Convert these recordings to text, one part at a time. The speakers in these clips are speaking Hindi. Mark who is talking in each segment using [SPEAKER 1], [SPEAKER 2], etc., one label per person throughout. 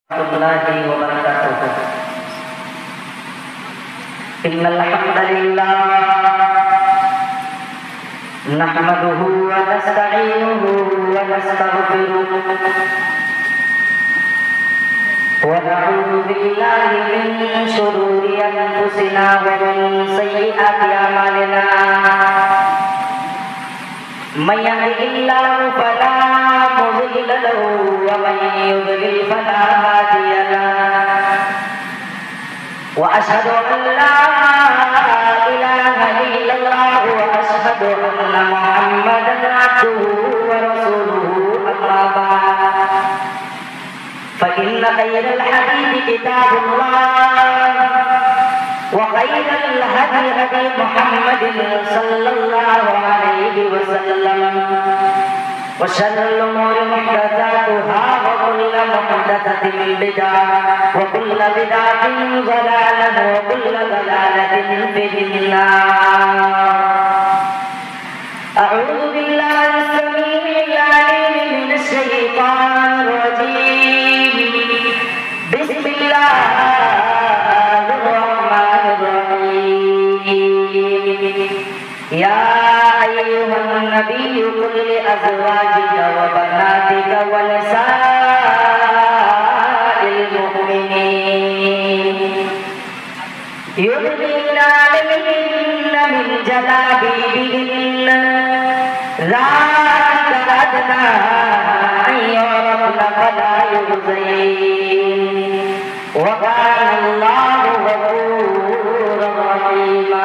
[SPEAKER 1] warahmatullahi wabarakatuh. Innal hamdalillah nahmaduhu wa nasta'inuhu wa nastaghfiruh wa na'udzu billahi min shururi anfusina wa min sayyiati a'malina. Man yahdihillahu fala mudilla lahu wa man yudlil fala hadiya lahu. Wa ashhadu an la ilaha illallah wa ashhadu anna Muhammadan abduhu wa rasuluhu. Amma ba'd, fa inna khayral hadithi kitabullah wa khayral hadi hadi Muhammadin sallallahu alaihi wasallam wa sharral umuri muhdatsatuha wa kullu muhdatsatin bid'ah wa kullu bid'atin dhalalah wa kullu dhalalatin fin-nar. A'udzu billahi as-sami'il 'alim minasy syaithanir rajim. Bismillahirrahmanirrahim. Ya ayyuhan nabiyyu qul li azwajika wa banatika wa nisa'il mu'minin yudnina 'alayhinna min jalabibihinna dzalika adna an yu'rafna fala yu'zain wa kana Allahu ghafurur rahima.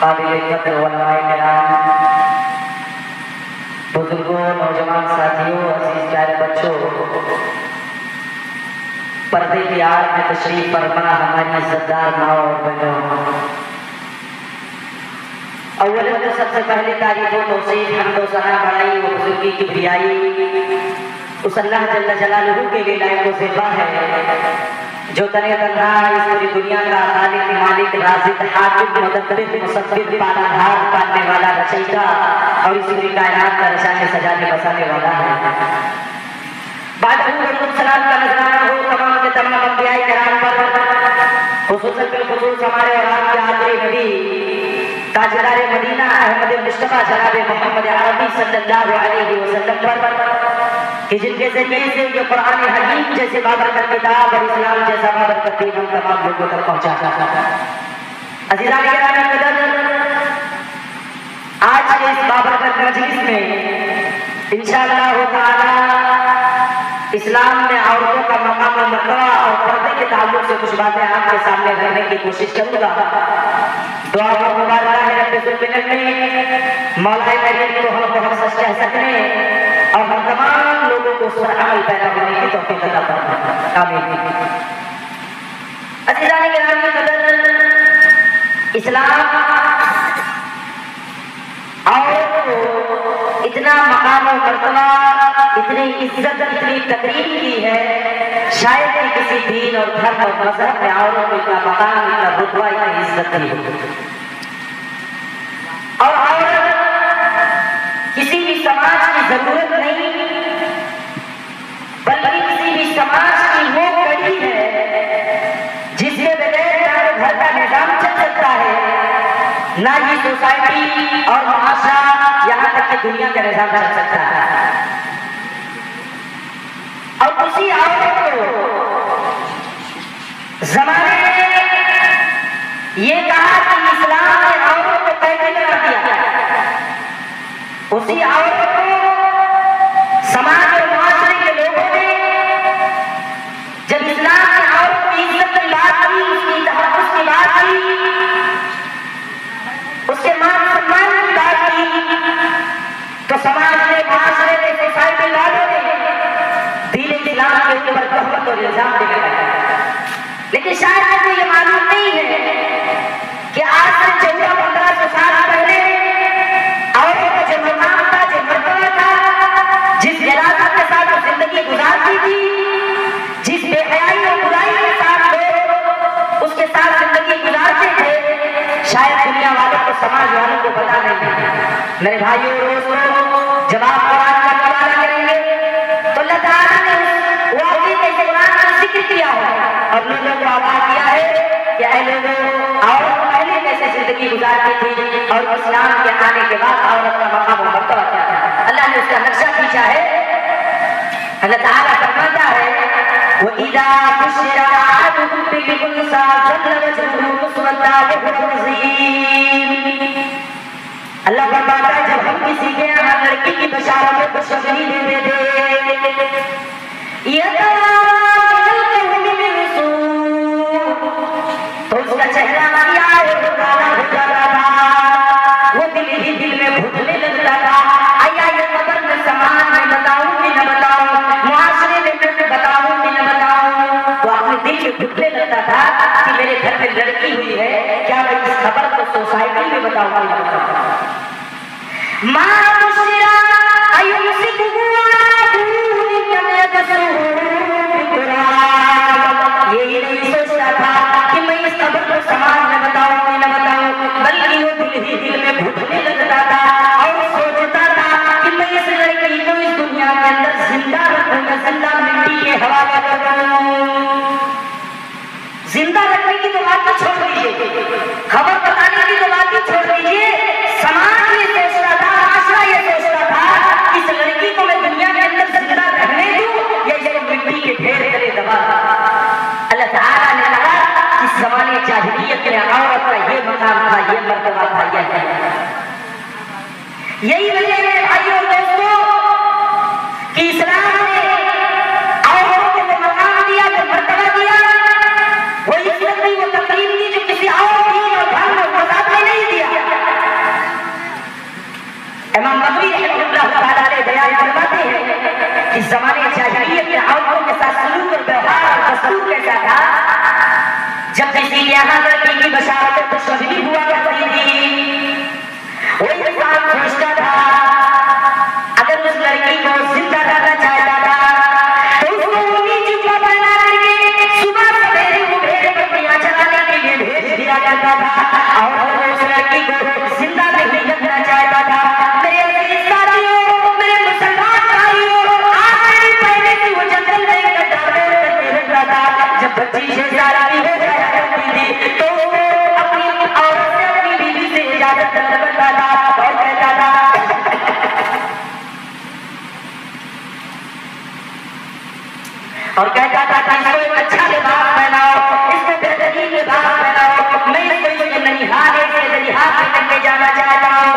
[SPEAKER 1] काबिल इज्जत उलमाए किराम, बुजुर्गों, नौजवान साथियों, अजीज प्यारे बच्चों, पर्दे की आड़ में तशरीफ फरमा हमारी इज्जतदार माँ और बहनों, अव्वलन तो सबसे पहले तारीफ व तौसीफ हम्द व सना बड़ाई व बुजुर्गी की प्रियाई उस अल्लाह जल्ल जलालहू के लिए लायक व ज़िबा है जो तने तन्हा इस पूरी दुनिया का खालिक, मालिक, राज़िक, हाकिम, मुदब्बिर, मुसब्बिर, पालनहार, पालने वाला, रचयिता और इस पूरी कायनात का रचाने सजाने बसाने वाला है। सलाम का नजराना हो तमाम के तमाम अंबियाए किराम पर, खुसूसन बिलखुसूस हमारे और आपके आखिरी नबी ताजदार मदीना अहमद मुस्तफा जनाब मोहम्मद अरबी सल्लल्लाहु अलैहि वसल्लम पर कि जिनके जरिए से ये कुरान हकीम जैसे बाबरकत किताब और इस्लाम जैसा बाबरकत दीन हम तमाम लोगों तक पहुंचा। अज़ीज़ान किराम कदर, आज के इस बाबरकत मजलिस में इंशाअल्लाह ताला इस्लाम में औरतों का मकाम और मर्तबा और पर्दे के ताल्लुक से कुछ बातें आपके सामने रखने की कोशिश करूंगा। दुआ और मुबारक है रब्बे जुल्मिनत में मौला करीम को हम सच कह सकने और हम तमाम लोगों को उस पर अमल पैदा करने की तौफीक अता फरमाए। आमीन। अज़ीज़ान किराम की कदर, इस्लाम औरत को इतना मकाम और मर्तबा, इतनी इज्जत, इतनी तकरीम की है, शायद ही किसी दीन और धर्म और मजहब में औरत को इतना मकाम, इतना रुतबा, इतनी इज्जत दी हो। और औरत किसी भी समाज की जरूरत नहीं, बल्कि किसी भी समाज की वो कड़ी है जिसके बगैर ना तो घर का निजाम चल सकता है, ना ही सोसाइटी और मुआशरा, यहाँ तक कि दुनिया का निजाम चल सकता है। और उसी औरत को जमाने में ये कहा कि इस्लाम ने औरत को कैदी बना दिया, उसी औरत को समाज और मुआशरे के लोगों ने जब इस्लाम ने औरत की इज्जत की बात की, उसकी तहफ़्फ़ुज़ की बात की, उसके मान सम्मान की बात की, तो समाज ने, मुआशरे ने, सोसाइटी वालों ने दीन इस्लाम के ऊपर तहमत और इल्जाम देने लगा। लेकिन शायद आपको ये मालूम नहीं है कि आज से 1400-1500 साल पहले औरत का जो मकाम था, जो मर्तबा था, जिस गिलाफत समाज वालों को पता नहीं। मेरे भाइयों दोस्तों, जब आप कुरान का मुताला करेंगे तो अल्लाह ताला ने वाकई में कुरान का जिक्र किया है और लोगों को आगाह किया है कि ऐ लोगों, औरत पहले कैसे जिंदगी गुजारती थी और इस्लाम के आने के बाद औरत का मकाम और मर्तबा क्या था। अल्लाह ने उसका नक्शा खींचा है। अल्लाह ताला फरमाता है वइदा बुशिरा अहदुकुम बिलउनसा ज़ल्ल वजहुहु मुस्वद्दा व हुवा कज़ीम। अल्लाह फरमाता है जब हम किसी के यहाँ लड़की की बशारत में खुशखबरी दे देते तो उसका चेहरा काला हो जाता था, वो दिल ही दिल में घुटने लगता था। आया ये खबर मैं समाज में बताऊं कि न बताऊं, मुआशरे में मैं बताऊं कि न बताऊं, तो अपने दिल में घुटने लगता था कि मेरे घर में लड़की हुई है, क्या मैं इस खबर को सोसाइटी में बताऊं कि न बताऊं। यही नहीं सोचता था कि मैं इस खबर को समाज में बताऊं कि न बताऊं, बल्कि वो दिल ही दिल में घुटने लगता था और सोचता था कि मैं इस लड़की को इस दुनिया के अंदर जिंदा रखूंगा, जिंदा मिट्टी के हवाले करूं। जिंदा रखने की तो बात छोड़ दीजिए, खबर बताने की तो बात ही छोड़ दीजिए। समाज ये सोचता था, माशरा ये सोचता था इस लड़की को मैं दुनिया के अंदर जिंदा रहने दूं या इसको मिट्टी के ढेर करे दबा। अल्लाह ताला ने कहा इस जमाने जाहिलियत में औरत का ये मकाम था, ये मर्तबा था, यही वजह है भाइयों और दोस्तों कि इस्लाम ने औरतों को वो मकाम दिया, वो मर्तबा दिया, वो इज्जत दी, वो तकरीम दी जो किसी और दीन और धर्म और मज़हब ने नहीं दिया। इमाम नबवी रहमतुल्लाह तआला अलैह बयान फरमाते हैं कि ज़माने जाहिलियत में औरतों के साथ सलूक और व्यवहार और दस्तूर कैसा था। जब किसी के यहाँ लड़की की बशारत खुशखबरी हुआ करती थी, वो इंसान सोचता था अगर उस लड़की को जिंदा रहना चाहता था तो उसको ऊनी जुब्बा पहना करके सुबह सवेरे मुठभेड़ पट्टियां चलाने के लिए भेज दिया जाता था। और अगर उस लड़की को जिंदा नहीं रखना चाहता था, मेरे अजीज साथियों, मेरे मुसलमान भाइयों, आखिरी पहले से वो जंगल में गड्ढा करके रखता था। जब बच्ची 6 साल की हो जाया करती थी तो अपनी औरत से, अपनी बीवी से इजाजत तलब करता था और कहता था कि इसको एक अच्छा लिबास पहनाओ, इसको बेहतरीन लिबास पहनाओ, मैं इसको इसके ननिहाल से ननिहाल में लेके जाना चाहता हूँ।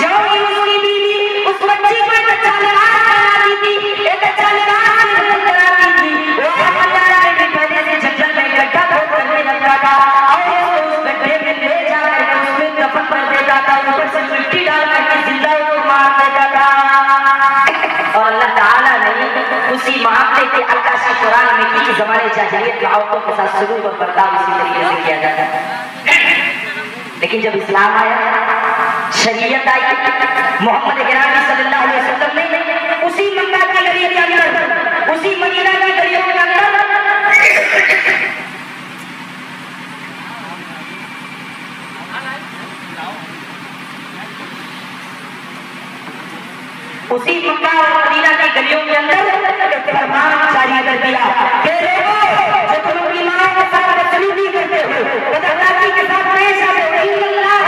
[SPEAKER 1] जो ही उसकी बीवी उस बच्ची को एक अच्छा लिबास पहनाती थी, एक अच्छा लिबास कराती थी, वो पहले से जंगल में गड्ढा खोद करने लगता था और उसको उस गड्ढे में ले जाकर उसमें दफन कर देता था, ऊपर से मिट्टी डाल करके जिंदा उसको मार देता था। और अल्लाह ताला ने उसी मामले के अक्काशी कुरान में की ज़माने जाहिलियत में औरतों के साथ सलूक और बर्ताव इसी तरीके से किया जाता है। लेकिन जब इस्लाम आया, शरीयत आई, मोहम्मद गिरामी सल्लल्लाहु अलैहि वसल्लम ने उसी मक्का की गली के अंदर, उसी मदीना की गलियों के अंदर उसी मक्का और मदीना की गलियों के अंदर एक फरमान जारी कर दिया कि लोगों जो तुम अपनी मां के साथ बदसलूकी करते हो, बदअखलाकी के साथ पेश आते हो, इल्लल्लाह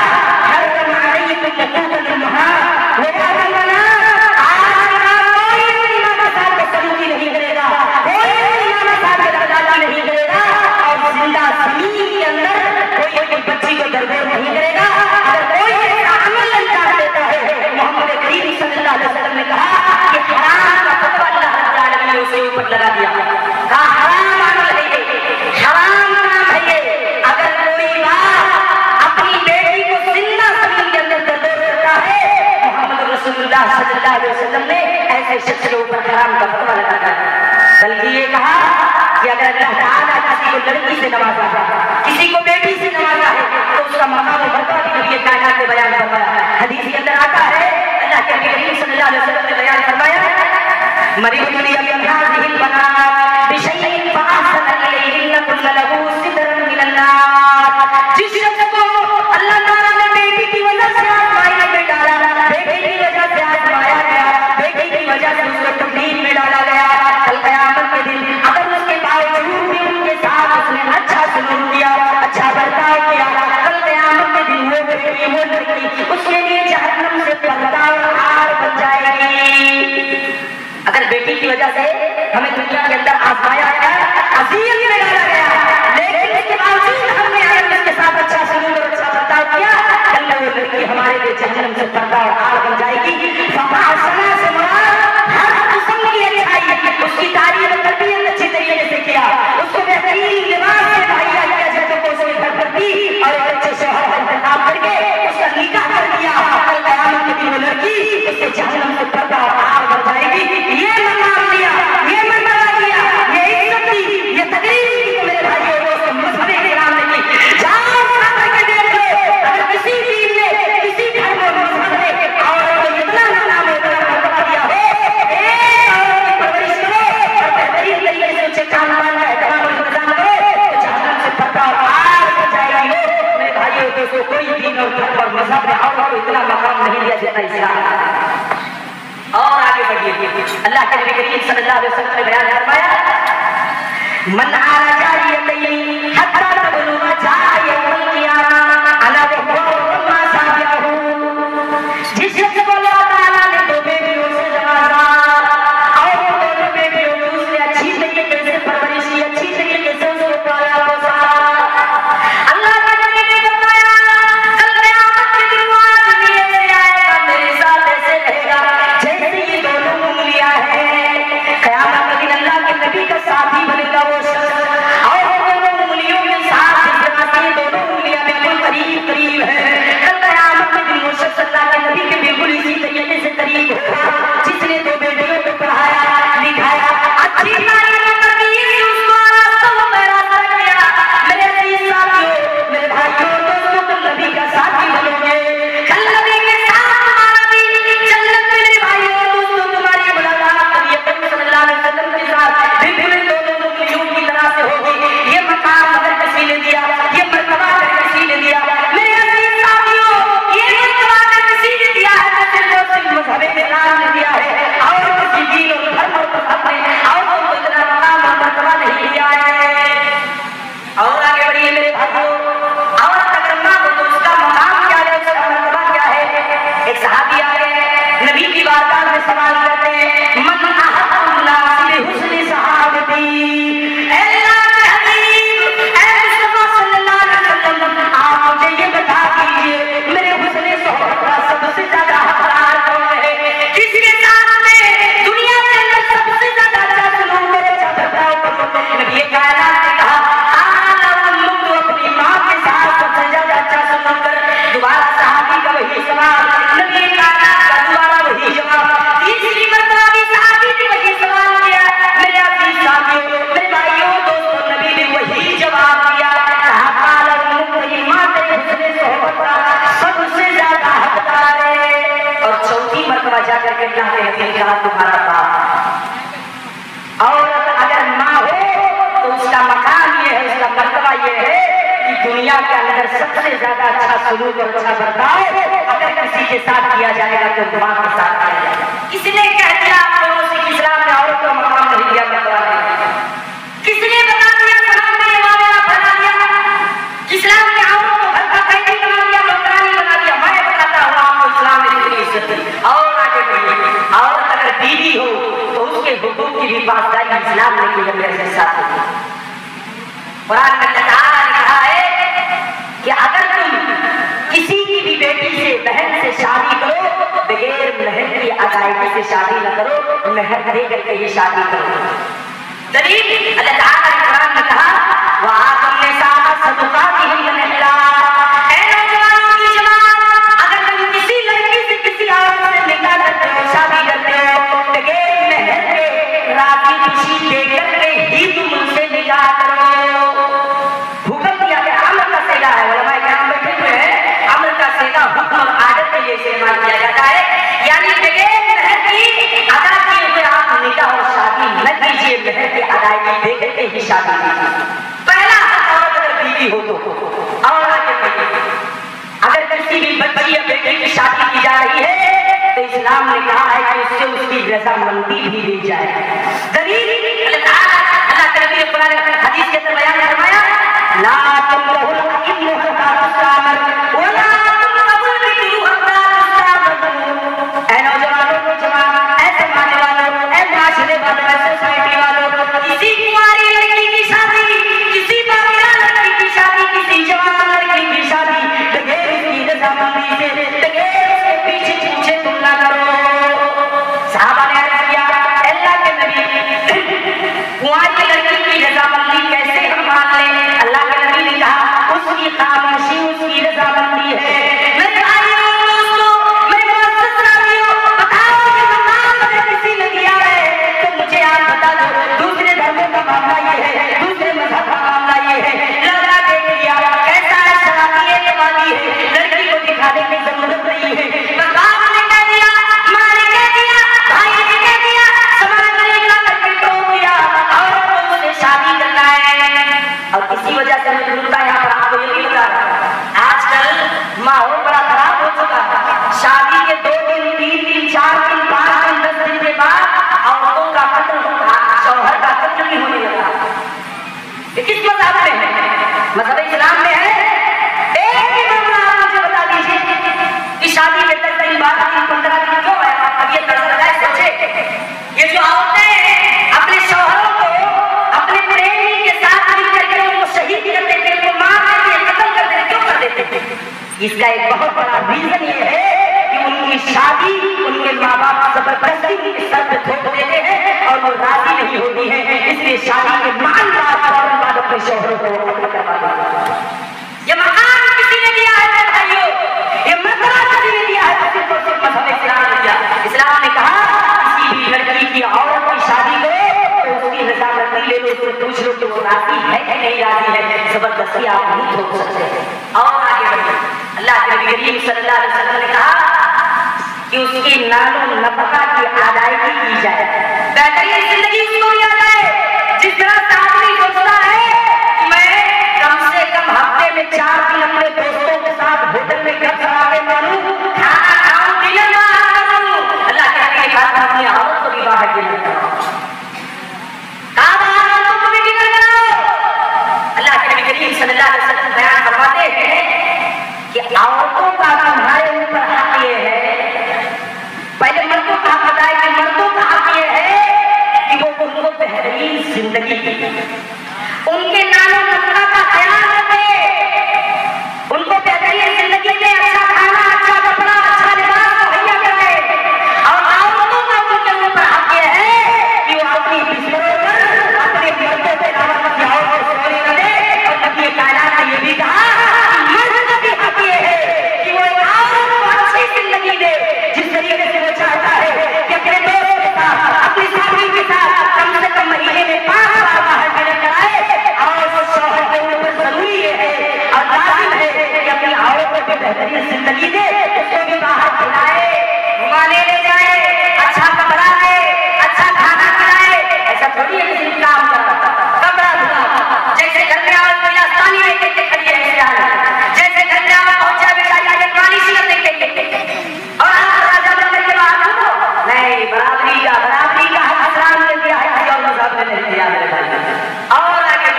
[SPEAKER 1] हर्रम अलैकुम हुकूकल उम्महात व बाबना, कोई अपनी मां के साथ बदसलूकी नहीं करेगा, कोई अपनी मां के साथ बदअखलाकी नहीं करेगा और जिंदा ज़मीन के अंदर कोई अपनी बच्ची को दरगोर नहीं करेगा। अगर कोई ऐसा अमल अंजाम देता है, मोहम्मद करीम सल्लल्लाहु अलैहि वसल्लम ने कहा कि हराम का फतवा अल्लाह रब्बुल आलमीन ने उसे ऊपर लगा दिया, कहा हराम अमल है ये, हराम काम है ये। अगर कोई बाप अपनी बेटी को जिंदा ज़मीन के अंदर दरगोर करता है, मोहम्मद रसूलुल्लाह सल्लल्लाहु अलैहि वसल्लम ने ऐसे शख्स के ऊपर हराम का फतवा लगा दिया। बल्कि ये कहा कि अगर अल्लाह ताला किसी को लड़की से नवाजा है, किसी को बेटी से नवाजा है, तो उसका मकाम और मर्तबा भी नबी कायनात ने बयान फरमाया। हदीस के अंदर आता है, अल्लाह के नबी करीम सल्लल्लाहु अलैहि वसल्लम ने बयान फरमाया मरीदुल यमिन हाज़िहिल बनात बिशैइन फअहसन इलैहिन कुल्लहु सितरन मिनन नार। जिस शख्स को अल्लाह ताला ने बेटी की वजह अगर बेटी की वजह से हमें दुनिया के अंदर आजमाया गया, अज़ीज़ में डाला गया, लेकिन इसके बावजूद हमने अगर उसके साथ अच्छा सलूक और अच्छा बर्ताव किया, कल वो लड़की हमारे लिए जहन्नम से पर्दा और आग बन जाएगी। फमा हसना से मुराद हर किस्म की अच्छाई, उसकी तारीफ और तरबियत अच्छी तरीके से किया, उसको बेहतरीन लिबास से मुहैया किया जाए तो उसके घर पर दी और एक अच्छे शौहर का इंतखाब करके उसका निकाह कर दिया। कल क़यामत के दिन वो लड़की उससे जहन्नम से पर्दा और आग बन जाएगी। ये मकाम दिया, ये मर्तबा दिया, ये इज्जत दी, ये तकरीम दी मेरे भाइयों दोस्तों मज़हब इस्लाम ने की। जाओ करके देख लो, अगर किसी टीम ने किसी धर्म और मज़हब ने औरत को इतना मकाम इतना मर्तबा दिया हो, एक औरत की परवरिश करो और बेहतरीन तरीके से उसे खानपान का एहतराम और इंतजाम करो तो जहन्नम से पर्दा और आग बन जाएगी। मेरे भाइयों दोस्तों कोई दीन और धर्म और मज़हब ने औरत को इतना मकाम नहीं दिया जितना इस्लाम। और आगे बढ़िए, अल्लाह के नबी करीम सल्लल्लाहु अलैहि वसल्लम ने बयान फरमाया, मन आला जारियतैन हत्ता तबलुगा जायतुल क़ियामा अना वहुवा साबियाहु। जिस शख्स को अल्लाह ताला ने दो बेटियों से नवाजा और दोनों बेटियों की उसने अच्छी तरीके से परवरिश की, अच्छी तरीके से उसको पाला पोसा, अल्लाह के नबी ने फरमाया कल क़यामत के दिन वो आदमी ऐसे आएगा, मेरे साथ ऐसे रहेगा जैसे ये दोनों उंगलियां हैं। क़यामत के दिन अल्लाह के नबी का साथी बनेगा वो शख्स, और दोनों उंगलियों के साथ जिस तरह से दोनों उंगलियां बिल्कुल करीब करीब है, कल क़यामत के दिन वो शख्स अल्लाह के नबी के बिल्कुल इसी तरीके से करीब होगा जिसने दो बेटियों को पढ़ाया लिखाया, अच्छी तालीम तरबियत उसको रास्तों में रास्ता किया। मेरे अजीज साथियों, मेरे भाइयों दोस्तों, तुम नबी का साथी बनोगे, कल नबी के साथ तुम्हारा भी जन्नत में। मेरे भाइयों दोस्तों, तुम्हारी मुलाकात नबी अकरम सल्लल्लाहु अलैहि वसल्लम के साथ बिल्कुल इन दोनों उंगलियों की तरह से होगी। ये मकाम अगर किसी ने दिया, ये मर्तबा अगर किसी ने दिया, मेरे अजीज साथियों, ये मर्तबा अगर किसी ने दिया है तो सिर्फ मज़हब इस्लाम ने दिया है, और किसी दीन और धर्म और मज़हब ने और कोई इतना मकाम और मर्तबा नहीं दिया है। और आगे बढ़िए मेरे भाइयों, औरत अगर मां हो तो उसका मकाम क्या है, उसका मर्तबा क्या है। एक सहाबी आ गए नबी की बारगाह में सवाल करते हैं, मन अहब्बुन नास बिहुस्नि सहाबती, ऐ अल्लाह के हबीब, ऐ मुस्तफा सल्लल्लाहु अलैहि वसल्लम, आप मुझे ये बता दीजिए मेरे हुस्न सोहबत का सबसे ज्यादा हकदार कौन है, किसके साथ में दुनिया के अंदर सबसे ज्यादा अच्छा सलूक और अच्छा बर्ताव करूं। नबी कायनात ने कहा अपनी माँ के साथ सबसे ज्यादा अच्छा सलूक कर। दोबारा सहाबी का वही सवाल, नबी कायनात का दोबारा वही जवाब, तीसरी मर्तबा भी सहाबी ने वही सवाल किया। मेरे अजीज साथियों, मेरे भाइयों दोस्तों, नबी ने वही जवाब दिया, कहा काला अपनी माँ तेरे हुस्न सोहबत का सबसे ज्यादा हकदार है। और चौथी मर्तबा जाकर के अल्लाह के हबीब ने कहा तुम्हारा बाप। औरत अगर माँ हो तो उसका मकाम ये है, उसका मर्तबा ये है कि दुनिया के अंदर सबसे ज्यादा अच्छा सलूक और अच्छा बर्ताव अगर किसी के साथ किया जाएगा तो माँ के साथ किया जाएगा। किसने कह दिया आप लोगों से कि इस्लाम में औरत को मकाम नहीं दिया, मर्तबा नहीं दिया? किसने बता दिया इस्लाम ने ये मामला बना दिया, इस्लाम ने औरत को घर का कैदी बना दिया, नौकरानी बना दिया? मैं बताता हूँ आपको इस्लाम ने कितनी इज्जत दी। और आगे बढ़िए, औरत अगर बीवी हो तो उसके हुकूक की भी पासदारी इस्लाम ने की है साथ होगी। कुरान में अल्लाह ताला ने कहा है कि अगर तुम किसी की भी बेटी से बहन से शादी करो बगैर महर की अदायगी से शादी न करो, महर दे करके ही शादी करो। दलील अल्लाह ताला ने कुरान में कहा वआतुन निसा सदकातिहिन निहला, ऐ नौजवानों की जमात, अगर तुम किसी लड़की से किसी औरत से निकाह करते हो, शादी करते हो, बगैर महर के राजी खुशी दे करके ही तुम उनसे निकाह करो। हुक्म दिया गया, अमर का सेगा है, उलमाए किराम बैठे हुए हैं, अमर का सेगा हुक्म और आदत के लिए इस्तेमाल किया जाता है, यानी बगैर महर की अदा किए हुए आप निकाह और शादी न कीजिए, महर की अदायगी दे करके ही शादी कीजिए। पहला औरत अगर बीवी हो तो। और आगे अगर किसी भी बच्ची या बेटी की शादी की जा रही है तो इस्लाम ने कहा है कि उससे उसकी रजामंदी भी दी जाए। दलील अल्लाह के नबी ने कुरान में हदीस के अंदर बयान फरमाया, ला तुमरहुल इब्नु हत्ता तुस्तामर वला तुमरहुल बिकरू हत्ता तुस्तामर। ऐ नौजवानों, जवान, ऐ जमाने वालों, ऐ इसका एक बहुत बड़ा रीजन ये है कि उनकी शादी उनके माँ बाप जबरदस्ती उनके सर पे थोप देते हैं और वो राजी नहीं होती है, इसलिए शादी के मान बाद अपने शोहरों को ये मकान किसी ने दिया है भाइयों, ये मर्तबा किसी ने दिया है, सिर्फ और सिर्फ मजहब इस्लाम ने दिया। इस्लाम ने कहा किसी भी लड़की की औरत की शादी करो तो उसकी रजामंदी ले लो, उससे पूछ लो कि वो राजी है कि नहीं राजी है, जबरदस्ती आप नहीं थोप सकते। और आगे बढ़िए, अल्लाह के नबी करीम सल्लल्लाहु अलैहि वसल्लम ने कहा कि उसकी नालो नफका की अदायगी की जाए, बेहतरीन जिंदगी उसको दिया जाए। जिस तरह से आदमी सोचता है कि मैं कम से कम हफ्ते में 4 दिन अपने दोस्तों के साथ होटल में घर चलाने मारूं, खाना खाऊं, डिनर करूं, अल्लाह के नबी ने कहा अपनी औरत को भी बाहर डिनर कराओ, को भी डिनर कराओ। अल्लाह के नबी करीम सल्लल्लाहु अलैहि वसल्लम बयान फरमाते हैं कि औरतों का तुम्हारे ऊपर हक ये है, पहले मर्दों का हक बताया कि मर्दों का हक ये है कि वो उनको बेहतरीन जिंदगी दी, उनके नालों नफका का ख्याल रखे, उनको बेहतरीन जिंदगी में अच्छा खाना, अच्छा कपड़ा, अच्छा लिबास मुहैया करे। और औरतों का उनके ऊपर हक ये है कि वो अपनी बिस्तरों पर अपने मर्दों के अलावा किसी और को सोने न दे। और नबी कायनात ने ये भी कहा कि मर्द का भी हक ये है कि वो औरत को अच्छी जिंदगी दे, जिस तरीके से वो चाहता है कि अपने दोस्त के साथ, अपनी साथी के साथ कम से कम महीने में 5 बार बाहर डिनर कराए। और वो शौहर के ऊपर जरूरी ये है और लाजिम है कि अपनी औरतों को बेहतरीन जिंदगी दे, उसको भी बाहर खिलाए, घुमाने ले जाए, अच्छा कपड़ा दे, अच्छा खाना खिलाए। ऐसा थोड़ी है कि सिर्फ काम करा, कपड़ा धुला, जैसे घर में आओ कोई आसानी में के खड़ी है, जैसे घर में आओ पहुंचा बेचारी आगे पानी सिलने के लिए और आप राजा बनने के बाद नहीं, बराबरी का हक इस्लाम ने दिया है, किसी और मजहब ने नहीं दिया मेरे भाई। और आगे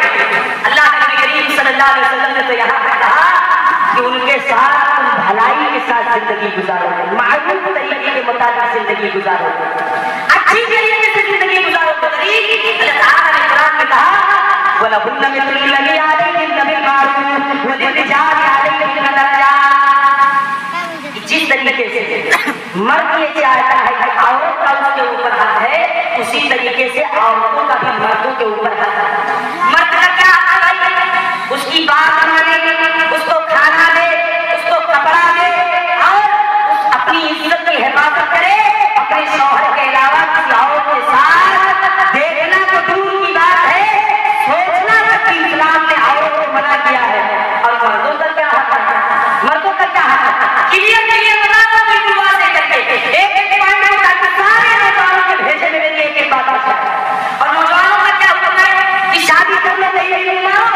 [SPEAKER 1] अल्लाह के नबी करीम सल्लल्लाहु अलैहि वसल्लम ने तो यहाँ पर कहा कि उनके साथ तुम भलाई के साथ जिंदगी गुजारोगे, मारूफ तरीके के मुताबिक जिंदगी गुजारोगे, अच्छी तरीके से जिंदगी गुजारोगे। अल्लाह ताला ने कुरान में कहा वलहुन्ना मिस्लु लज़ी अलैहिन्ना बिल मारूफ वलिर्रिजालि अलैहिन्ना दरजात। जिस तरीके से मर्द ये चाहता है कि औरत का उसके ऊपर हक है, उसी तरीके से औरतों का भी मर्दों के ऊपर हक है। मर्द का क्या हक है भाई? उसकी बात माने, उसको खाना दे, उसको कपड़ा दे और अपनी इज्जत की हिफाजत करे। अपने शौहर के अलावा किसी और के साथ देखना तो दूर की बात है, सोचना तक कि इस्लाम ने औरत को मना किया है। और मर्दों का क्या हक है? मर्दों का क्या हक है? क्लियर बता दो बिल्कुल वाज़ेह करके, एक पॉइंट में ताकि सारे नौजवानों के भेजे में मेरी एक बात आ जाए। और नौजवानों का क्या हुक्म है कि शादी करना चाहिए नहीं मानो।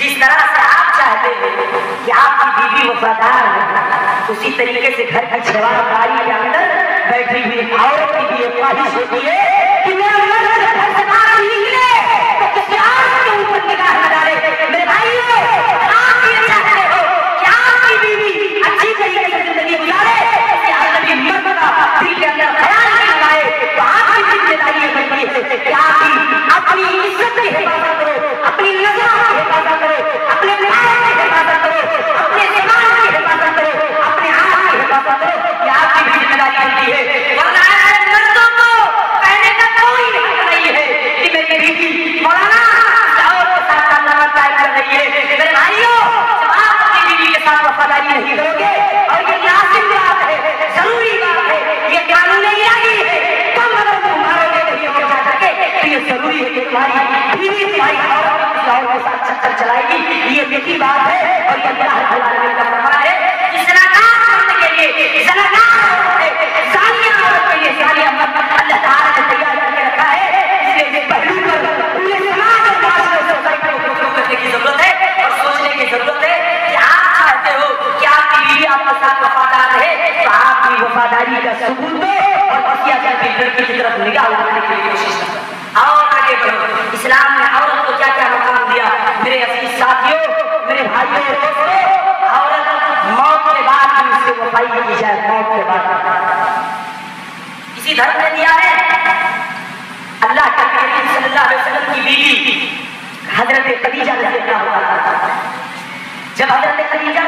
[SPEAKER 1] जिस तरह से आप चाहते हैं कि आपकी बीवी वफादार है, उसी तरीके से घर की छेवादारी के अंदर बैठी हुई औरत की भी एक ख्वाहिश होती है कि मेरा मर्द घर से बाहर निकले तो किसी और के ऊपर निगाह न डाले। मेरे भाइयों, आप ये चाहते हो कि आपकी बीवी अच्छी तरीके से जिंदगी गुजारे, किसी अजनबी मर्द का दिल के अंदर ख्याल नहीं लगाए, तो आपकी जिम्मेदारी ये बनती है कि आप अपनी इज्जत की हिफाजत करो, अपनी नजरों की हिफाजत करो, अपने माल की हिफाजत करो, अपने ईमान की हिफाजत करो, अपने आँख की हिफाजत करो। ये आपकी भी जिम्मेदारी बनती है। वरना मर्दों को कहने का कोई हक नहीं है कि मेरी बीवी मौलाना और के साथ तय कर रही है। मेरे भाइयों, जब आप अपनी बीवी के साथ वफादारी नहीं करोगे, और ये लाजिम बात है, जरूरी बात है, ये कानून इलाही है, तुम अगर मारोगे नहीं हो जाके तो ये जरूरी है कि तुम्हारी बीवी तुम्हारी औरत के साथ चक्कर चलाएगी। ये देखी बात है और ये अल्लाह ताला का फरमान है कि ज़नाकार औरत के लिए ज़नाकार औरत है, ज़ानिया औरत के लिए ज़ानिया मर्द अल्लाह ताला ने तैयार करके रखा है। इसलिए इस पहलू पर पूरे समाज और माशरे से करने की जरूरत है और सोचने की जरूरत है कि आप चाहते हो कि आपकी बीवी आपके साथ वफादार रहे, तो आपकी वफादारी का सबूत दो और बसिया जाती लड़की की तरफ निगाह उठाने की कोशिश करो। और आगे बढ़ो। इस्लाम ने औरत को क्या क्या मकाम दिया? मेरे अजीज साथियों, मेरे भाइयों, दोस्तों, औरत मौत के बाद भी उससे वफाई की जाए। मौत के बाद किसी धर्म ने दिया है। अल्लाह के नबी सल्लल्लाहु अलैहि वसल्लम की बीवी हजरत खदीजा रज़ियल्लाहु अन्हा, जब हजरत खदीजा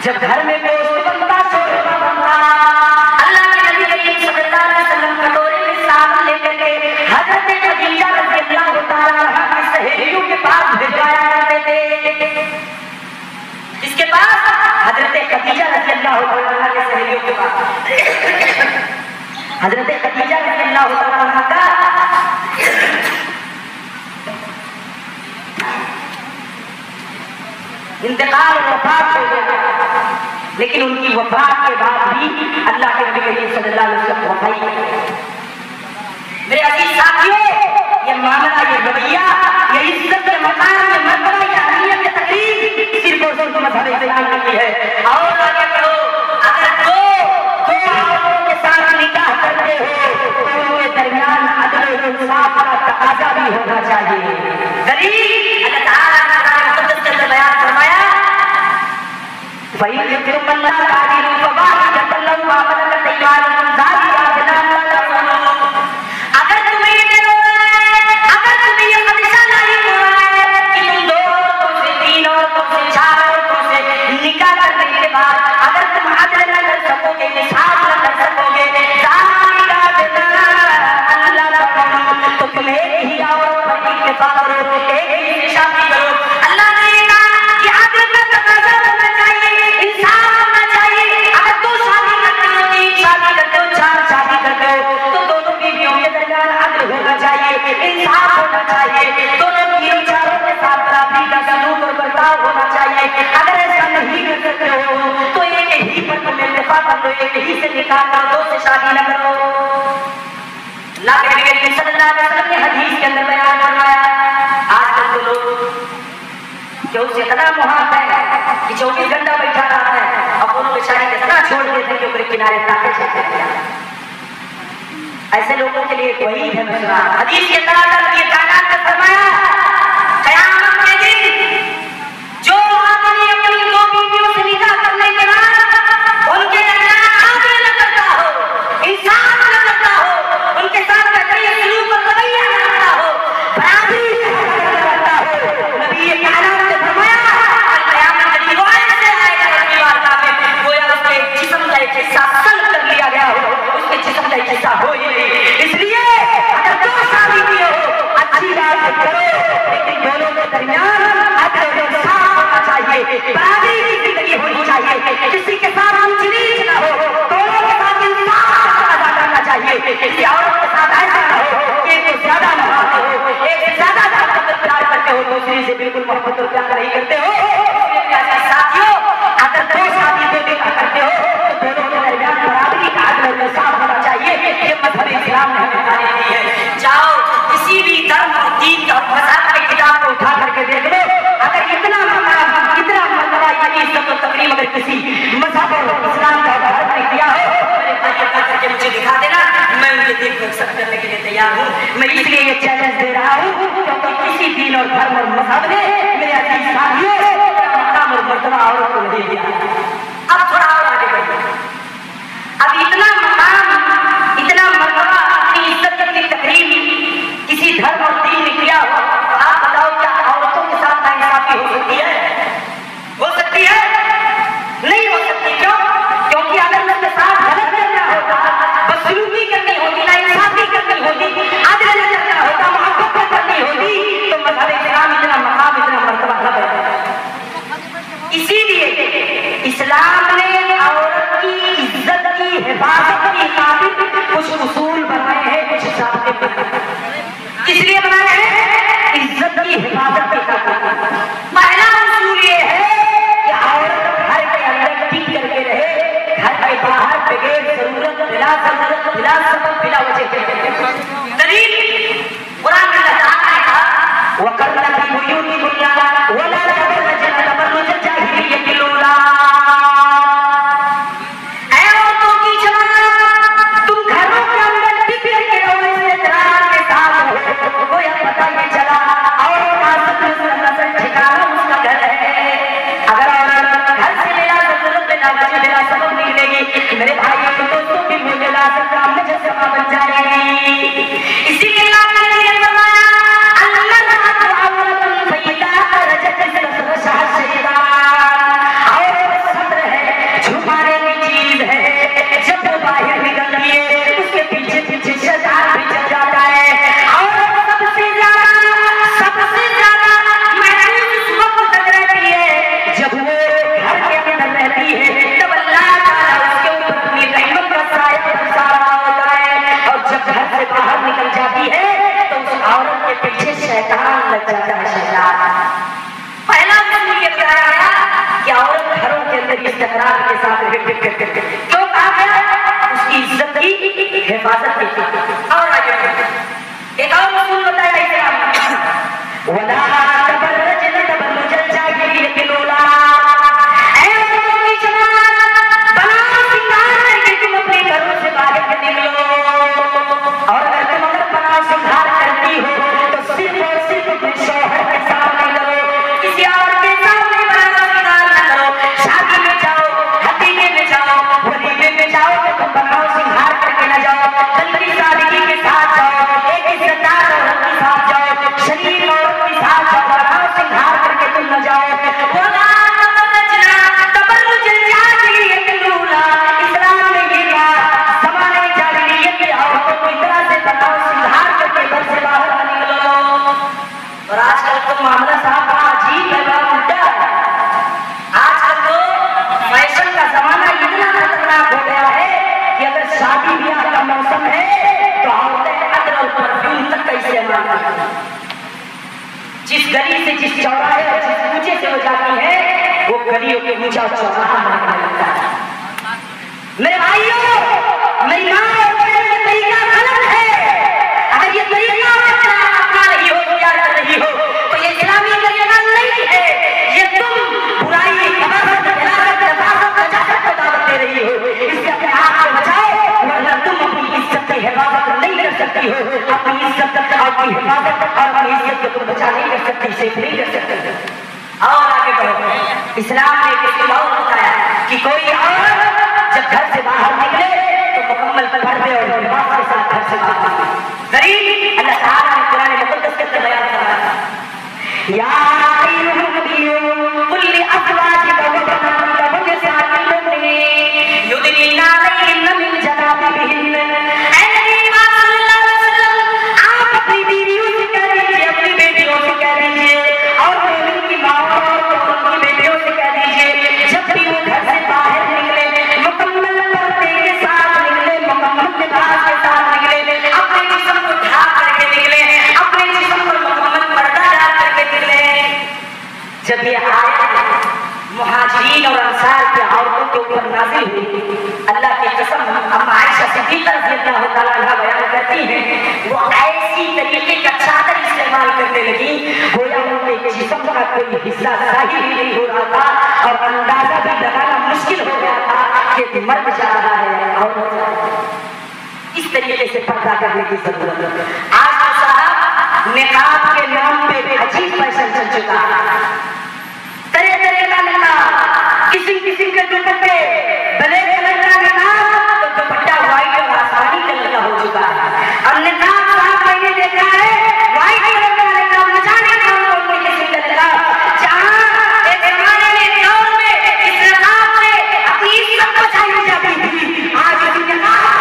[SPEAKER 1] जब घर में गोश्त बनता शोरबा बनता, अल्लाह के नबी करीम सल्लल्लाहु अलैहि वसल्लम कटोरे में साग लेकर के हजरत खदीजा रज़ियल्लाहु ताला अन्हा की सहेलियों के पास भिजवाया करते थे। इसके पास हजरत खदीजा रज़ियल्लाहु ताला अन्हा के सहेलियों के पास हजरत खदीजा रज़ियल्लाहु ताला अन्हा का इंतकाल और वफात हो गया, लेकिन उनकी वफात के बाद भी अल्लाह के नबी करीम सल्लल्लाहु अलैहि वसल्लम वफाई। मेरे अजीज साथियों, ये मामला, ये रवैया, ये इज्जत, ये मकाम, ये मर्तबा, ये अहमियत, ये तकरीर सिर्फ और सिर्फ मज़हब इस्लाम की है। और आगे करो, अगर दो औरतों के साथ निकाह करते हो तो उनके दरमियान अदल और इंसाफ का तकाज़ा भी होना चाहिए। दलील अल्लाह ताला ने मुक़द्दस के अंदर बयान फरमाया, वही जो बंदा कादिर फवाहिदतन लहु मा मलकत अयमानुकुम ज़ालिका अदना। अगर तुम्हें ये डर हो रहा है, अगर तुम्हें ये खदशा नहीं हो रहा है कि तुम 2 औरतों से, 3 औरतों से, 4 औरतों से निकाह करने के बाद अगर तुम अदल न कर सकोगे, इंसाफ न कर सकोगे, ज़ालिका अदना अल्लाह तक़ूलू, तो तुम एक ही औरत पर इत्तेफाक करो, एक ही से शादी करो। अल्लाह ने कहा कि अदल का तकाज़ा होना चाहिए, इंसाफ होना चाहिए। अगर 2 शादी करते हो, 3 शादी करते हो, 4 शादी करते हो, तो दोनों बीवियों के दरमियान अदल होना चाहिए, इंसाफ होना चाहिए, दोनों बीवियों चारों के साथ बराबरी का सलूक और बर्ताव होना चाहिए। अगर ऐसा नहीं कर सकते हो तो एक ही पर तुम इत्तेफाक कर लो, एक ही से निकाह करो, 2 से शादी न करो। अल्लाह के नबी सल्लल्लाहु अलैहि वसल्लम ने हदीस के अंदर बयान फरमाया, आजकल तो लोग जो उसे इतना मुहाब है कि 24 घंटा बैठा रहता है और दोनों बेचारे इतना छोड़ देते हैं कि ऊपर किनारे ताके चलते हैं। ऐसे लोगों के लिए वही है मसला। हदीस के अंदर ये कायनात ने फरमाया, क़यामत के दिन जो आदमी अपनी 2 बीवियों से निकाह करने के बाद उनके दरमियान आदल न करता हो, इंसाफ न करता हो, उनके साथ बेहतरीन सलूक और रवैया न रखता हो, बराबरी न करता हो, नबी कायनात ने फरमाया क़यामत के दिन वो ऐसे आएगा अपनी वारदात में गोया उसके जिस्म का एक हिस्सा सल्ब कर लिया गया हो, उसके जिस्म का एक हिस्सा हो ही नहीं। इसलिए अगर 2 शादी की हो, अच्छी बात करो, लेकिन दोनों के दरमियान अदल और इंसाफ होना चाहिए, बराबरी की जिंदगी होनी चाहिए, किसी के साथ ऊंच नीच न हो, दोनों के साथ इंसाफ अदा करना चाहिए। किसी औरत के साथ ऐसा न हो कि एक को ज्यादा मानते हो, एक से ज्यादा प्यार करते हो, दूसरी से बिल्कुल मोहब्बत और प्यार नहीं करते हो। साथियों, अगर 2 शादी को निकाह करते हो तो दोनों के दरमियान बराबरी का अदल और इंसाफ होना चाहिए। ये मज़हब इस्लाम ने हमें तारीफ दी है। जाओ किसी भी धर्म और दीन और मज़हब की किताब को उठा करके देख लो, अगर इतना मकाम, इतना मर्तबा, इतनी इज्जत और तकरीम अगर किसी मज़हब और इस्लाम का धर्म ने किया हो, मेरे भाई अल्लाह करके मुझे दिखा देना, मैं उनके दिल को एक्सेप्ट करने के लिए तैयार हूँ। मैं इसलिए ये चैलेंज दे रहा हूँ क्योंकि किसी दीन और धर्म और मज़हब ने मेरे अजीज साथियों मकाम और मर्तबा औरत को नहीं दिया। अब थोड़ा और आगे बढ़िए। अब इतना मकाम, इतना मर्तबा, अपनी इज्जत की तकरीम किसी धर्म और दीन ने किया हो, तो आप बताओ क्या औरतों के साथ नाइंसाफी हो सकती है? हो सकती है? नहीं हो सकती। क्यों? क्योंकि अगर उनके साथ गलत करना होता, बदसलूकी करनी होती, नाइंसाफी करनी होती, अदल न करना होता, मोहब्बत करनी होती, तो मज़हब इस्लाम इतना मकाम, इतना मर्तबा न बनता। इसीलिए इस्लाम ने औरत की इज्जत की हिफाजत की खातिर कुछ उसूल बनाए हैं, कुछ ज़ाब्ते बनाए हैं। किस लिए बनाए हैं? इज्जत की हिफाजत की खातिर। पहला उसूल ये है कि औरत घर के अंदर टिक करके रहे, घर के बाहर बगैर जरूरत, बिला जरूरत, बिला सबब, बिला वजह। दलील कुरान में अल्लाह ने कहा, वक़र्ना फी बुयूतिकुन्ना वला तबररजना तबर्रुज जाहिलिय्यतिल ऊला। ऐ औरतों की जमात, तुम घरों के अंदर टिक करके रहो, इस्तेदरार के साथ रहो। गोया पता ये चला औरत का नजर ठिकाना इस्तेमाल करती है। जिस गली से, जिस चौराहे और जिस कूचे से वो जाती है, वो गलियों के ऊंचा चौराहा मानने लगता है। मेरे भाइयों, मेरी माँ और बहन, ये तरीका गलत है। अगर ये तरीका अपना रही हो, प्यार कर रही हो, तो ये इस्लामी तरीका नहीं है। ये तुम बुराई, खबरत, खिलाफत, नफासत, नजाकत को दावत दे रही हो। इससे अपने आप को बचाओ, वरना तुम अपनी इज्जत की हिफाजत नहीं कर सकती हो। अपनी इज्जत की हिफाजत और अपनी इज्जत को तुम बचा नहीं कर सकती, सेफ नहीं कर सकती। और आगे बढ़ो। इस्लाम ने किसी और बताया कि कोई औरत जब घर से बाहर निकले तो मुकम्मल पर्दे और लिबास के साथ घर से बाहर निकले। दलील अल्लाह ताला ने कुरान मुक़द्दस के अंदर बयान किया है, या अय्युहन नबिय्यु कुल लिअज़वाजिका व बनातिका व निसाइल मुमिनीन युदनीना अलैहिन्ना मिन जलाबिबिहिन्न। ऐ नबी सल्लल्लाहु अलैहि वसल्लम, आप अपनी बीवियों से कह दीजिए, अपनी बेटियों से कह दीजिए, और उनकी माँ और उनकी बेटियों से कह दीजिए, जब भी वो घर से बाहर निकले मुकम्मल पर्दे के साथ निकले, मुकम्मल लिबास के साथ निकले, अपने जिस्म को ढाक करके निकले, अपने जिस्म पर मुकम्मल पर्दा डाल करके निकले। जब ये आयत मुहाजिरीन और अंसार की औरतों के ऊपर नाज़िल हुई, अल्लाह की कसम, अम्मा आयशा सिद्दीक़ा रज़ियल्लाहु तआला अन्हा बयान करती हैं, वो ऐसी तरीके का चादर इस्तेमाल करने लगी, गोया उनके जिस्म का कोई हिस्सा ज़ाहिर ही नहीं हो रहा था और अंदाजा भी लगाना मुश्किल हो गया था कि मर्द जा रहा है और इस तरीके से पर्दा करने की जरूरत है। आज तो साहब निकाब के नाम पे अजीब फैशन चल चुका है। तरह तरह का निकाब, किस्म किस्म के दुपट्टे, ब्लैक कलर का निकाब तो दुपट्टा व्हाइट और आसमानी कलर का हो चुका है। और निकाब साहब मैंने देखा है व्हाइट कलर का निकाब, न जाने कौन कौन सी किस्म का निकाब, जहाँ एक जमाने में दौर में इस निकाब से अपनी इज्जत बचाई जाती थी, आज इस निकाब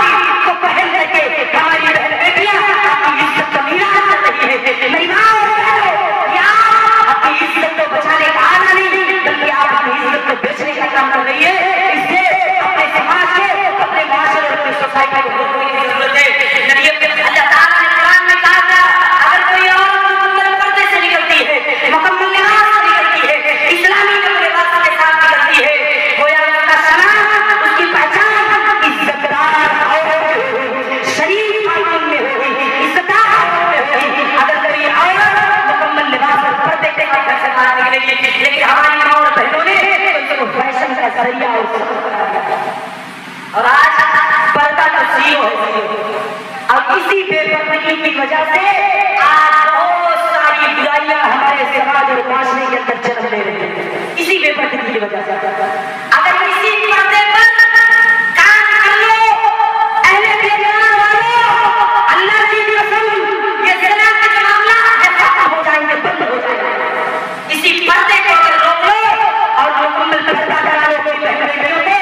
[SPEAKER 1] को पहन करके हमारी बहन बेटियां अपनी इज्जत को नीलाम कर रही है। मेरी माँ अपनी इज्जत को बचाने का आना नहीं, बल्कि आप अपनी इज्जत को बेचने का काम कर रही है। इससे अपने समाज के, अपने माशरे और अपनी सोसाइटी को रोकने की जरूरत है। नबी अल्लाह ताला ने कुरान में कहा था, अगर कोई औरत मुकम्मल पर्दे से निकलती है, मुकम्मल लिबास से निकलती है, इस्लामी लिबास के साथ निकलती है, गोया उसका सलाम, उसकी पहचान इज्जतदार और शरीफ मायने में होगी, इज्जतदार में होगी। अगर कोई औरत मुकम्मल लिबास और पर्दे के साथ घर से बाहर निकलेगी, लेकिन हमारी माँ और बहनों ने तो फैशन का जरिया और आज पर्दा तो जीरो है। अब इसी बेपर्दगी की वजह से आज बहुत सारी बुराइयां हमारे समाज और माशरे के अंदर जन्म ले रही है, इसी बेपर्दगी की वजह से। अगर इसी पर्दे पर काम कर लो अहले बेईमान वालों, अल्लाह की कसम ये ज़िना के मामला खत्म हो जाएंगे, बंद हो जाएंगे। इसी पर्दे को अगर रोक लो और मुकम्मल पर्दा करा लो कोई बहन बेटियों को,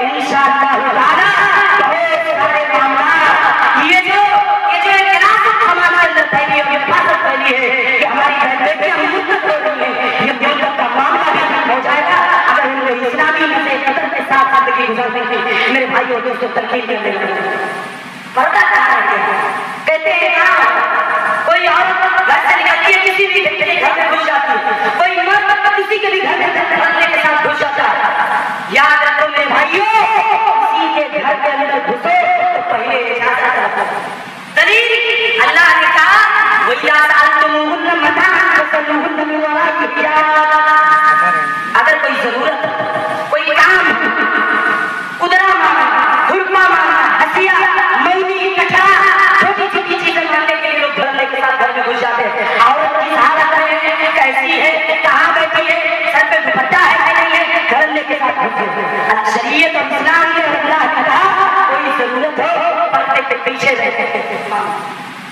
[SPEAKER 1] इंशाअल्लाह ताला बहुत सारे मामला ये जो एक रासत हमारे अंदर फैली है, हिफाजत फैली है कि हमारी बहन बेटियां मुद्दत हो रही है, ये मुद्दत का मामला भी खत्म हो जाएगा अगर उनको इस्लामी से कदर के साथ जिंदगी गुजारने की मेरे भाइयों दोस्तों तरकीब करने लगे। पर्दा कहाँ है? कहते हैं कोई औरत घर से निकलती है, किसी भी घर में घुस जाती है, कोई मर्द किसी के भी घर में पर्दे के साथ घुस जाता है। याद रखो मेरे भाइयों, किसी के घर के अंदर घुसो तो पहले इजाजत रखो। दलील अल्लाह ने कहा, वइज़ा सअलतुमूहुन्ना मताअन फसअलूहुन्ना मिन वराइ हिजाब। अगर कोई जरूरत, कोई काम, कुदरा मांगना, खुरमा मांगना, हसिया, मौनी, कटरा, छोटी छोटी चीजें मांगने के लिए लोग पर्दे के साथ घर में घुस जाते हैं। औरत की हालत कैसी है, कहाँ बैठी है, सर पे दुपट्टा है कि नहीं है, घरने के साथ घुसे। शरीयत और इस्लाम ने अल्लाह ने कहा कोई जरूरत हो पर्दे के पीछे रहते हैं,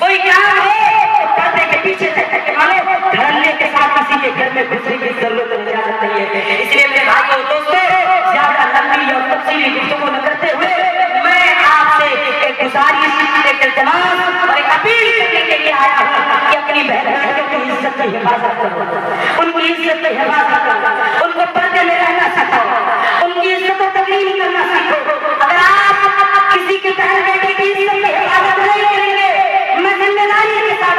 [SPEAKER 1] कोई काम हो तो पर्दे के पीछे रहते के मानो, घरने के साथ किसी के घर में घुसने की जरूरत नहीं आ सकती है। इसलिए मेरे भाइयों दोस्तों, ज्यादा लंबी और तफसीली गुफ्तगू न करते हुए मैं आपसे एक गुजारिश, एक इल्तिमास और एक अपील करने के लिए आया हूँ कि अपनी बहनों की इज्जत की हिफाजत करो, उनकी इज्जत की हिफाजत करो, उनको पर्दे में रहना सिखाओ, उनकी इज्जत को तकलीफ करना सीखो। अगर आप किसी के बहन बेटे की इज्जत की हिफाजत नहीं करेंगे, मैं जिम्मेदारी के साथ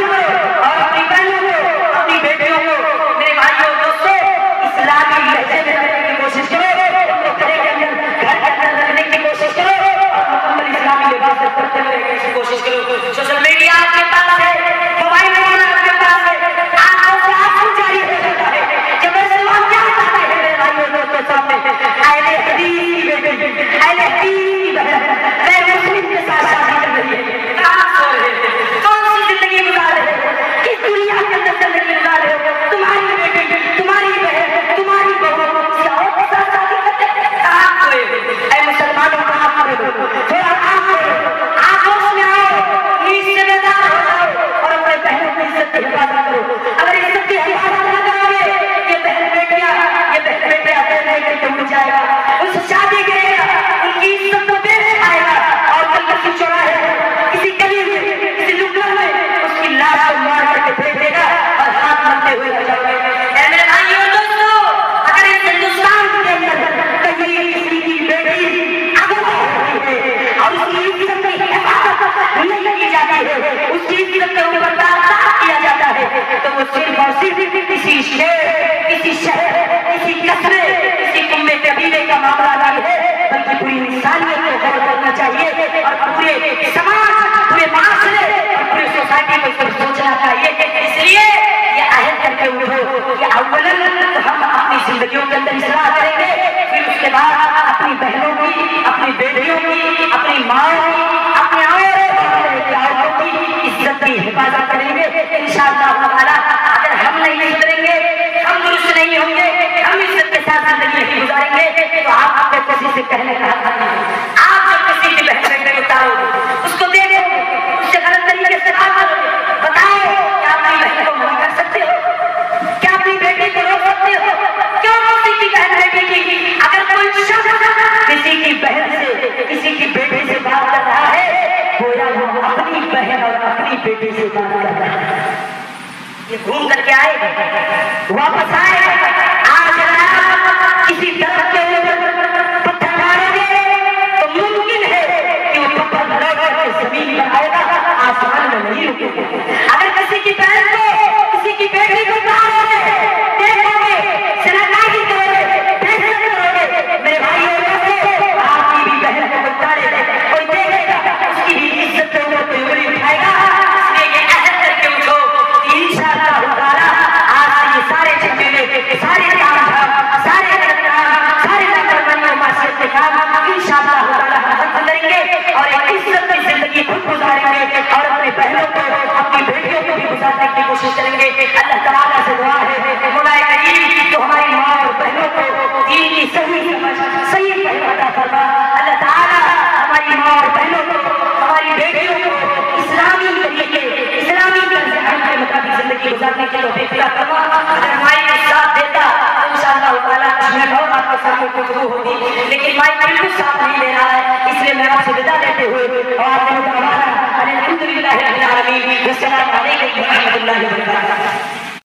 [SPEAKER 1] को और अपनी बहनों को, अपनी बेटियों को, मेरे भाइयों दोस्तों, इस्लामी लहजे में रहने की कोशिश करो, उनको घर के अंदर रखने की कोशिश करो और मुकम्मल इस्लामी लिबास से पढ़ते हुए रहने की कोशिश करो। सोशल मीडिया आपके पास है, मोबाइल फोन आपके पास है, आंखों से आंसू जारी हो जाता है। जब मुसलमान क्या कहते हैं मेरे भाइयों दोस्तों सामने, अहले हदीस की बेटी, अहले हदीस की बहन गैर मुस्लिम के साथ शादी कर रही है, कहाँ सो रहे हैं, कौन सी जिंदगी गुजार रहे हो, किस दुनिया के अंदर जिंदगी गुजार रहे हो? तुम्हारी बेटी, तुम्हारी बहन, तुम्हारी बहू किसी और के साथ शादी करते हैं, कहाँ सोए हो? ऐ मुसलमानों कहाँ सोए हो? थोड़ा काम करो, आंखों में आओ, नींद से बेदार हो जाओ और अपने बहनों की इज्जत की हिफाजत करो। अगर इज्जत की हिफाजत न करोगे, ये बहन बेटियां अपने करके उठ जाएगा, उनसे शादी करेगा, उनकी इज्जत को बेच खाएगा और कल किसी चौराहे किसी गली में, किसी नुक्कड़ में उसकी लाश को मार करके फेंक देगा और हाथ मलते हुए रह जाएगा। मेरे भाइयों दोस्तों, अगर इस हिंदुस्तान के अंदर कहीं किसी की बेटी अगवा होती है और उसकी इज्जत की हिफाजत नहीं की जाती है, उसकी इज्जत के ऊपर दाग किया जाता है, तो वो सिर्फ और सिर्फ किसी शेर, किसी शहर, किसी कस्बे, किसी कुम्मे कबीले का मामला नहीं है, बल्कि पूरी इंसानियत को गौर करना चाहिए और पूरे समाज, पूरे माशरे और पूरी सोसाइटी को सिर्फ सोचना चाहिए। इसलिए ये अहद करके उठो कि अव्वलन तो हम अपनी जिंदगियों के अंदर इस्लाह करेंगे, फिर उसके बाद अपनी बहनों की, अपनी बेटियों की, अपनी माओ की, अपने औरतों की इज्जत की हिफाजत करेंगे इंशाअल्लाह ताला। अगर हम नहीं सुधरेंगे, हम दुरुस्त नहीं होंगे, हम इज्जत के साथ जिंदगी नहीं गुजारेंगे, तो आपको किसी से कहने का हक नहीं है। आप जब किसी की बहन बेटे उतारोगे, उसको दे दोगे, उससे गलत तरीके से बात करोगे, बताओ क्या अपनी बहन को मना कर सकते हो? क्या अपनी बेटी को रोक सकते हो? क्यों किसी की बहन बेटी की, अगर कोई शख्स किसी की बहन से, किसी की बेटी से बात कर रहा है, गोया वो अपनी बहन और अपनी बेटी से बात कर रहा है। ये घूम करके आएगा, वापस आएगा। आज आप किसी दरख्त के ऊपर पत्थर मारोगे तो मुमकिन है कि वो पत्थर लौट के जमीन पर आएगा, आसमान में नहीं रुकेगा। अगर किसी की बहन को, किसी की बेटी को मारोगे, देखोगे, शर्मनाकी करोगे, बेइज्जत करोगे, मेरे भाइयों दोस्तों, आपकी भी बहन को उतारेगा, कोई देखेगा, उसकी भी इज्जत के ऊपर कोई उंगली उठाएगा। इसलिए ये अहद करके उठो कि इंशाअल्लाह ताला आज से ये सारे झमेले, सारे काम, सारे गलत काम, सारे लापरवाही मासियत के काम इंशाअल्लाह ताला खत्म करेंगे और एक इज्जत की जिंदगी खुद गुजारेंगे और अपने बहनों को, अपनी बेटियों को भी गुजारने की कोशिश करेंगे। अल्लाह ताला से दुआ है, मौलाए करीम तो हमारी माँ और बहनों को दीन की सही समझ, सही फहम अता फरमा। अल्लाह ताला हमारी माँ और बहनों को, हमारी बेटियों को इस्लामी तरीके, इस्लामी तर्ज के मुताबिक जिंदगी गुजारने की तौफीक अता फरमा। अगर माई का साथ देता तो इंशाअल्लाह ताला मैं बहुत आपके सामने गुफ्तगू होगी, लेकिन माई बिल्कुल साथ नहीं दे रहा है, इसलिए मैं आपसे विदा लेते हुए और आपको अल्हम्दुलिल्लाह रब्बिल आलमीन, अस्सलामु अलैकुम व रहमतुल्लाहि व बरकातहू।